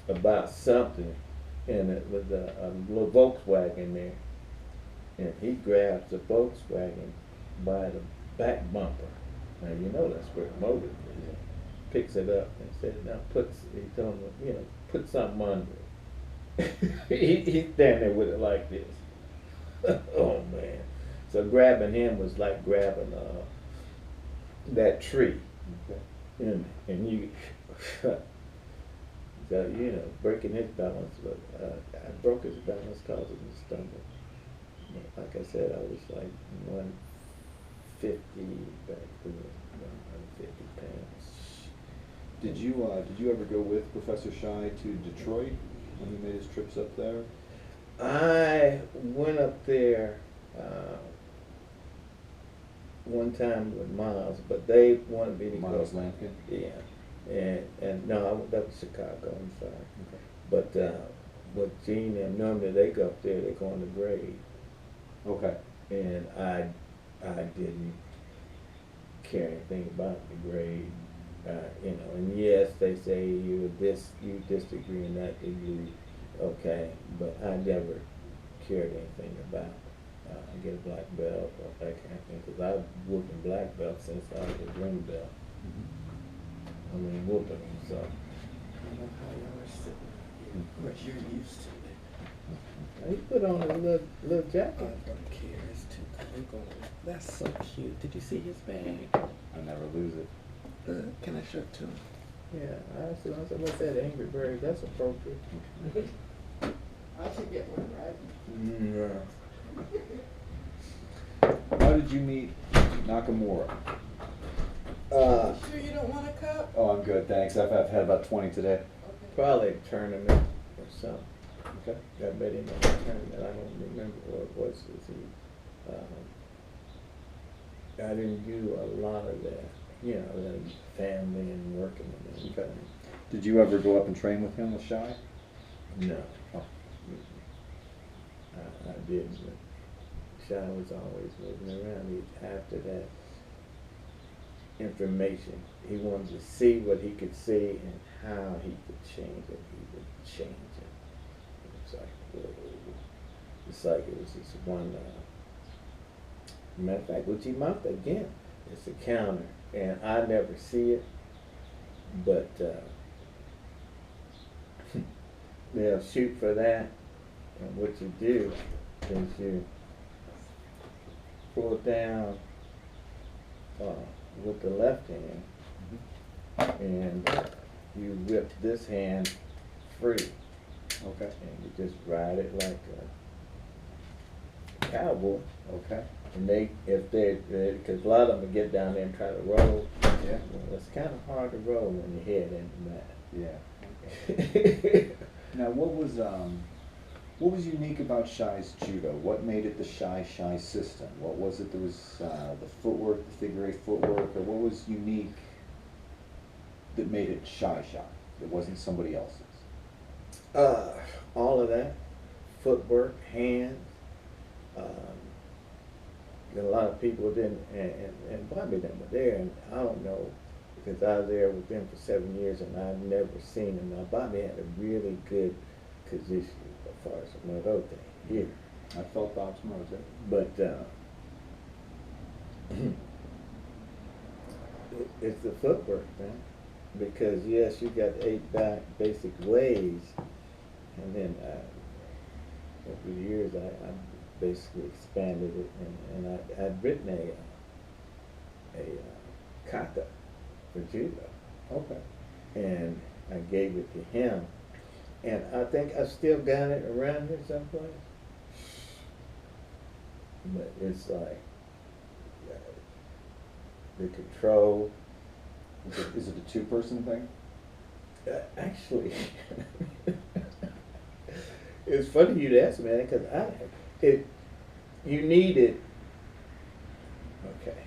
about something, and it was a little Volkswagen there, and he grabs the Volkswagen by the back bumper. Now you know that's where the motor is. Picks it up and said, "Now he told him, put something under it." He's standing there with it like this. Oh man! So grabbing him was like grabbing that tree, Okay. and you, so breaking his balance. But I broke his balance, causing him to stumble. Like I said, I was like 150 back then, 150 pounds. Did you ever go with Professor Shy to Detroit when he made his trips up there? I went up there one time with Miles, but they wanted me to go. Miles Lampkin? Yeah, and no, that was Chicago. I'm sorry. Okay. But with Gene and normally they go up there, they go on the grade, Okay. and I didn't care anything about the grade. And yes, they say you disagree in that degree, okay, but I never cared anything about get a black belt or that kind of thing, because I've whooping black belts since I was a green belt. I mean, whooping them, so. I don't know how y'all are sitting, but you're used to it. He put on a little jacket. I don't care, it's too cold. That's so cute. Did you see his bag? I never lose it. Can I show it to him? Yeah, I said, what's that, Angry Bird? That's appropriate. I should get one, right? Yeah. How did you meet Nakamura? Sure you don't want a cup? Oh, I'm good, thanks. I've had about 20 today. Okay. Probably a tournament or something. Okay. I bet him in a tournament. I don't remember what it was. I didn't do a lot of that. Like family and working and everything. Okay. Did you ever go up and train with him with Shy? No. Oh. I didn't. Shy was always moving around. After that information, he wanted to see what he could see and how he could change it. He would change it. It's like, whoa. It's like it was this one. Matter of fact, Uchi Mata again. It's a counter, and I never see it, but they'll shoot for that. And what you do is you pull down with the left hand, and you whip this hand free. Okay. And you just ride it like a cowboy. Okay. And because a lot of them get down there and try to roll. Yeah. Well, it's kind of hard to roll when your head into Yeah. Okay. Now, what was unique about Shy's judo? What made it the Shy system? What was it that was the footwork, the figure eight footwork, or what was unique that made it Shy? That wasn't somebody else's? All of that, footwork, hands. A lot of people didn't, and Bobby them were there, and I don't know, because I was there with them for 7 years, and I've never seen him. Now, Bobby had a really good position as far as Morote here. I felt Bob's Morote. But it's the footwork, man. Because, yes, you got 8 basic ways, and then over the years, I basically expanded it, and I'd written a kata for judo. Okay. And I gave it to him, and I think I still got it around here someplace. But it's like the control. Is it a two-person thing? Actually, it's funny you'd ask me that, because you need it. Okay.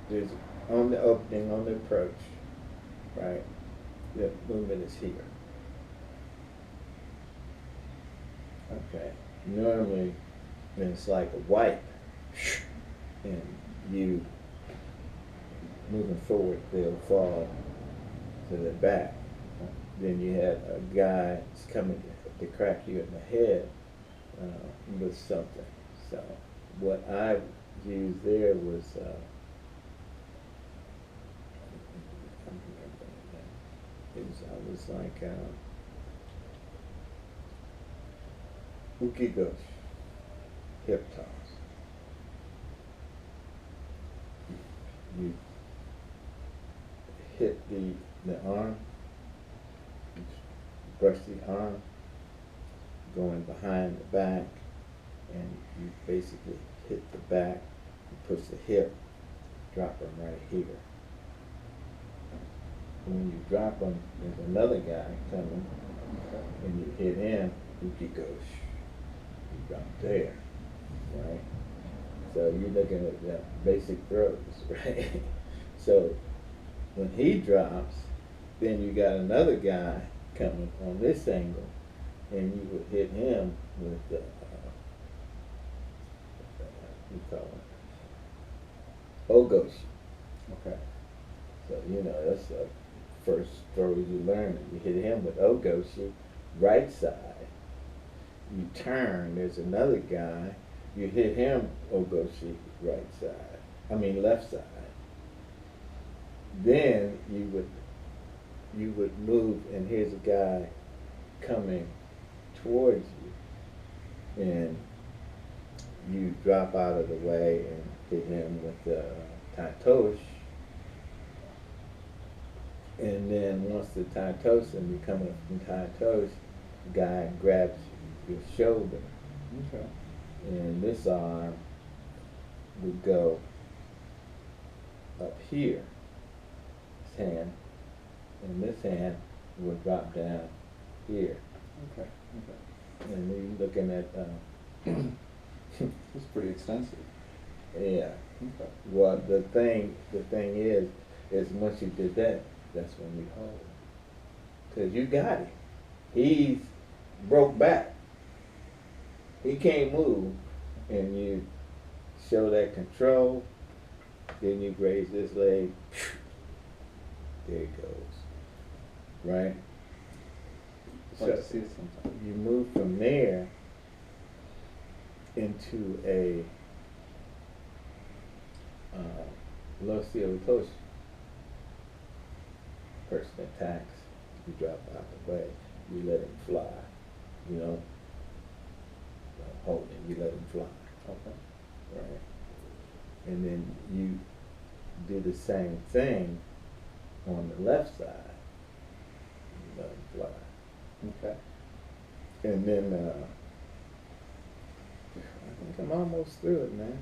There's on the opening, on the approach, right? The movement is here. Okay. Normally, it's like a wipe, and you moving forward, they'll fall to the back. then you had a guy that's coming to crack you in the head with something. So what I used there was, I was like, Ukigosh, hip toss. You hit the arm, brush the arm, going behind the back, and you basically hit the back, you push the hip, drop them right here. And when you drop them, there's another guy coming, and you hit him, Ukigosh. You drop there, right? So you're looking at the basic throws, right? So when he drops, then you got another guy coming on this angle, and you would hit him with the, you call it, Ogoshi. Okay. So, you know, that's the first throws you learn. You hit him with Ogoshi, right side. You turn, there's another guy, you hit him Ogoshi, right side. I mean left side. Then you would move, and here's a guy coming towards you, and you drop out of the way and hit him with the taitosh. And then once the taitosh, and you come up from taitosh, the guy grabs your shoulder. Okay. And this arm would go up here, this hand, and this hand would drop down here. Okay. Okay. And you're looking at, It's pretty extensive. yeah. Okay. Well, the thing is once you did that, that's when you hold. 'Cause you got it. He's broke back. He can't move, and you show that control, then you raise this leg, there it goes, right? I'd like to see it sometime. You move from there into a Losiotoshi. Person attacks, you drop out the way, you let him fly, you know? Hold him, you let him fly. Okay. Right. And then you do the same thing on the left side. You let him fly. Okay. And then I think I'm almost through it, man.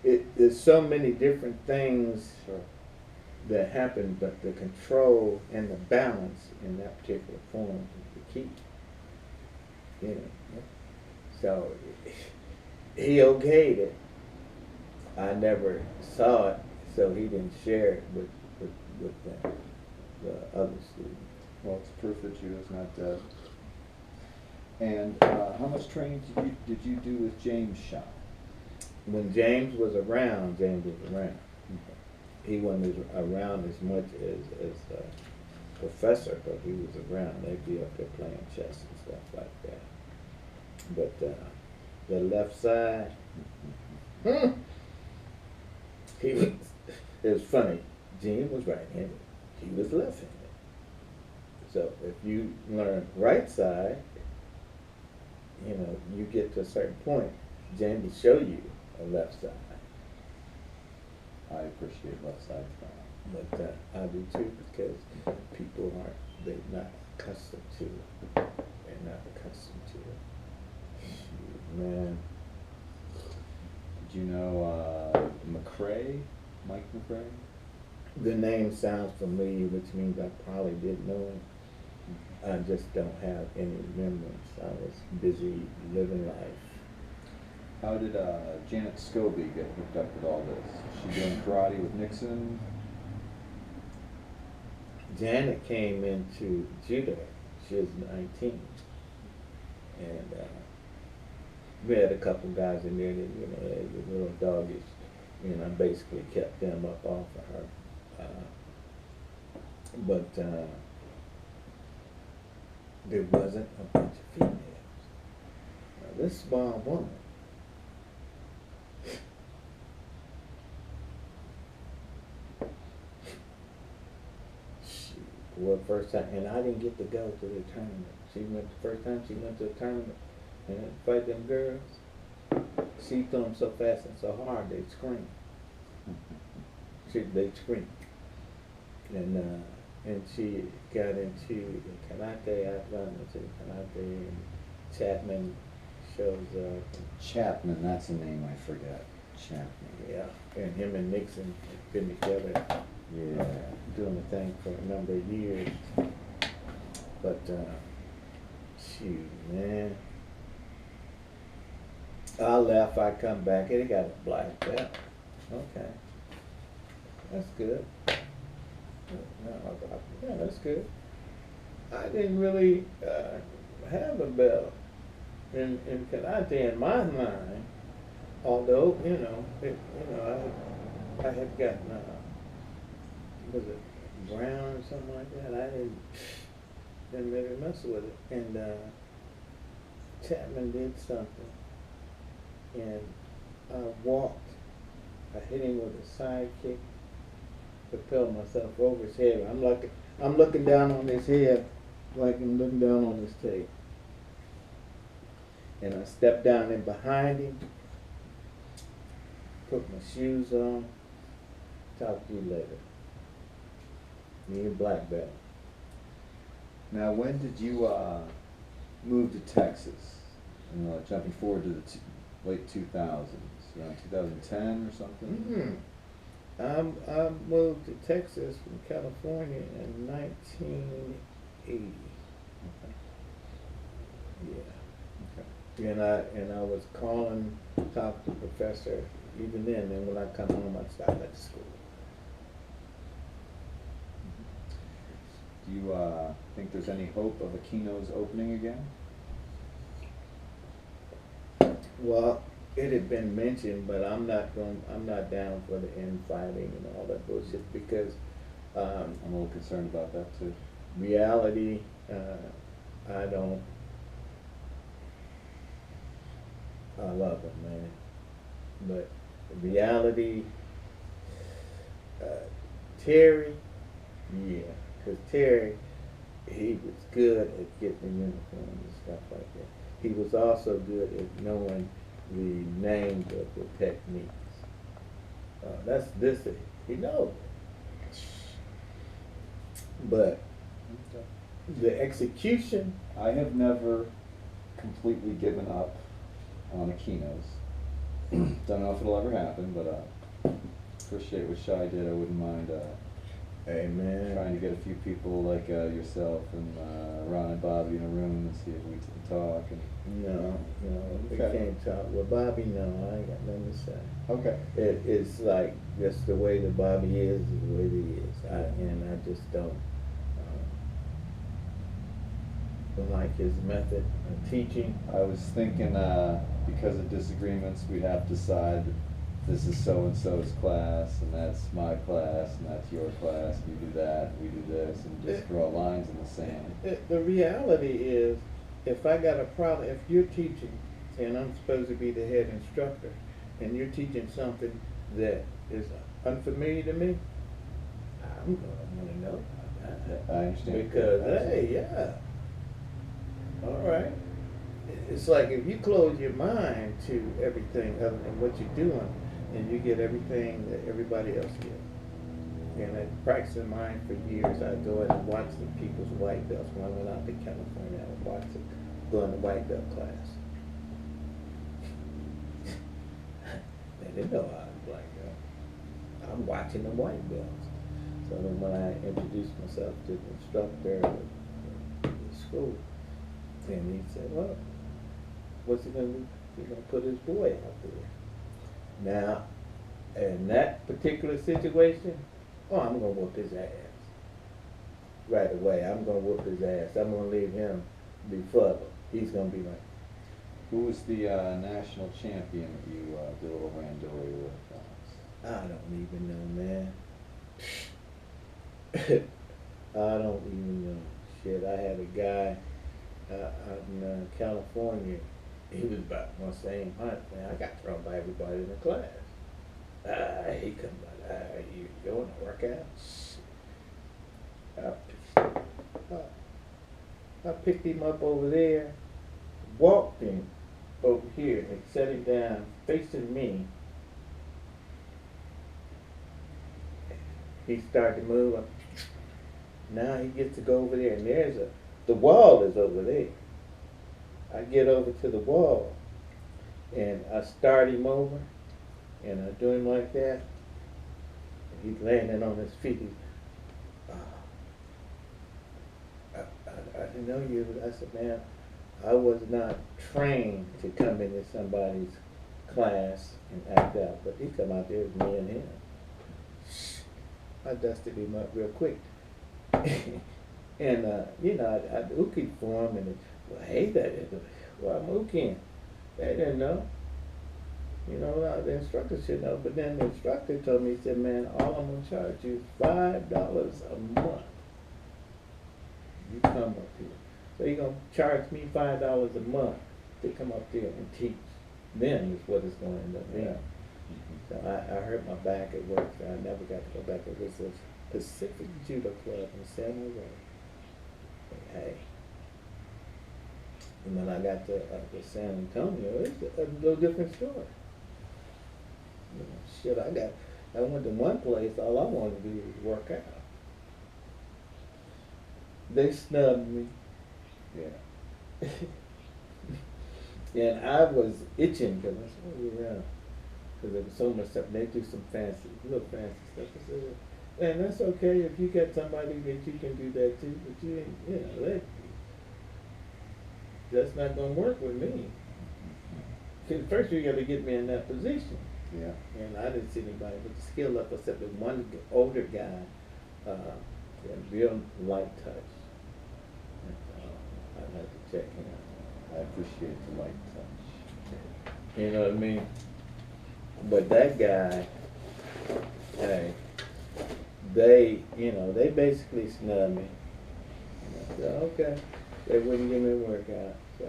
There's so many different things Sure. that happen, but the control and the balance in that particular form is the key. You know. So he okayed it. I never saw it, so he didn't share it with the other students. Well, it's proof that judo's not dead. And how much training did you do with James Shaw? When James was around, he wasn't around as much as professor, but he was around. They'd be up there playing chess and stuff like that. But the left side, he was. It was funny. Gene was right-handed. He was left-handed. So if you learn right side, you know, you get to a certain point, James will show you a left side. I appreciate left side training. But I do too, because people they're not accustomed to it. They're not accustomed to it. Shoot, man. Did you know McGrady, Mike McGrady? The name sounds familiar, which means I probably did know him. I just don't have any remembrance. I was busy living life. How did Janet Scobie get hooked up with all this? She doing karate with Nixon? Janet came into judo. She was 19, and we had a couple guys in there that, you know, they were little doggish. You know, I basically kept them up off of her. but there wasn't a bunch of females. Now, this small woman, she, well, first time, and I didn't get to go to the tournament. She went the first time she went to the tournament and fight them girls. She threw them so fast and so hard they screamed. They screamed, and she got into karate. I got into karate, and Chapman shows up. Chapman, that's a name I forget. Chapman. Yeah, and him and Nixon have been together, Yeah. doing the thing for a number of years. But shoot, man, I left. I come back, and he got a black belt. Okay, that's good. Yeah, that's good. I didn't really have a belt in karate in my mind, although I had gotten was it brown or something like that. I didn't really mess with it, and Chapman did something, and I walked. I hit him with a side kick, propelled myself over his head. I'm looking down on his head, like I'm looking down on his tail. And I stepped down in behind him, put my shoes on. Talk to you later. Me and black belt. Now, when did you move to Texas? Jumping forward to the late 2000s, around 2010 or something? I moved to Texas from California in 1980. Okay. Yeah. Okay. And I was calling, talk to the professor even then. And when I come home, I'd stop at school. Do you think there's any hope of Aquino's opening again? Well, it had been mentioned, but I'm not down for the infighting and all that bullshit because I'm a little concerned about that too. reality, I love him, man, but reality, Terry, yeah, because Terry, he was good at getting the uniform and stuff like that. He was also good at knowing the names of the techniques. That's this, he knows. But the execution, I have never completely given up on Aquino's. Don't know if it'll ever happen, but appreciate what Shai did. I wouldn't mind hey man, trying to get a few people like yourself and Ron and Bobby in a room and see if we can talk. And we Okay. can't talk. Well, Bobby, no, I ain't got nothing to say. okay. It's like just the way that Bobby is the way he is, and I just don't like his method of teaching. I was thinking because of disagreements, we'd have to decide that this is so-and-so's class, and that's my class, and that's your class, and you do that, and we do this, and just draw lines in the sand. The reality is, if I got a problem, if you're teaching, and I'm supposed to be the head instructor, and you're teaching something that is unfamiliar to me, I'm gonna want to know about that. I understand. Because, Absolutely. hey, yeah. All right. It's like if you close your mind to everything other than what you're doing, and you get everything that everybody else gets. And I practiced mine for years. I'd go in and watch the people's white belts. When I went out to California, I would watch them go in the white belt class. They didn't know I was black belt. I'm watching the white belts. So then when I introduced myself to the instructor at the school, and he said, well, what's he going to do? He's going to put his boy out there. Now, in that particular situation, I'm going to whoop his ass. Right away, I'm going to whoop his ass. I'm going to leave him befuddled. He's going to be like, Who was the national champion that you did a little randori with? I don't even know, man. I don't even know. Shit, I had a guy out in California. He was about my same height. Man, I got thrown by everybody in the class. He come by. You want to work out? I picked him up over there, walked him over here, and set him down facing me. He started to move. Now he gets to go over there, and the wall is over there. I get over to the wall, and I start him over, and I do him like that. And he's landing on his feet. I didn't know you. I said, man, I was not trained to come into somebody's class and act out, but he come out there with me and him. I dusted him up real quick. And, I ookied for him, and, well, hey, well, I'm ooking. They didn't know. The instructor should know, but then the instructor told me, he said, man, all I'm going to charge you is $5 a month. You come up here. So you're going to charge me $5 a month to come up there and teach. Then is what it's going to end up being. So I hurt my back at work, so I never got to go back. It was a Pacific Judo Club in San Jose. Hey. And when I got to San Antonio, it's a little different story. Shit, I went to one place, all I wanted to do was work out. They snubbed me. Yeah. And I was itching because I said, oh, around. Because there was so much stuff. They do some little fancy stuff. I said, and that's okay if you got somebody that you can do that too, but you ain't, that's not going to work with me. Because first you got to get me in that position. Yeah. And I didn't see anybody with the skill up except with one older guy, real light touch. I'd have to check him out. I appreciate the light touch. You know what I mean? But that guy, hey, they basically snubbed me. I said, okay. They wouldn't give me a workout, so.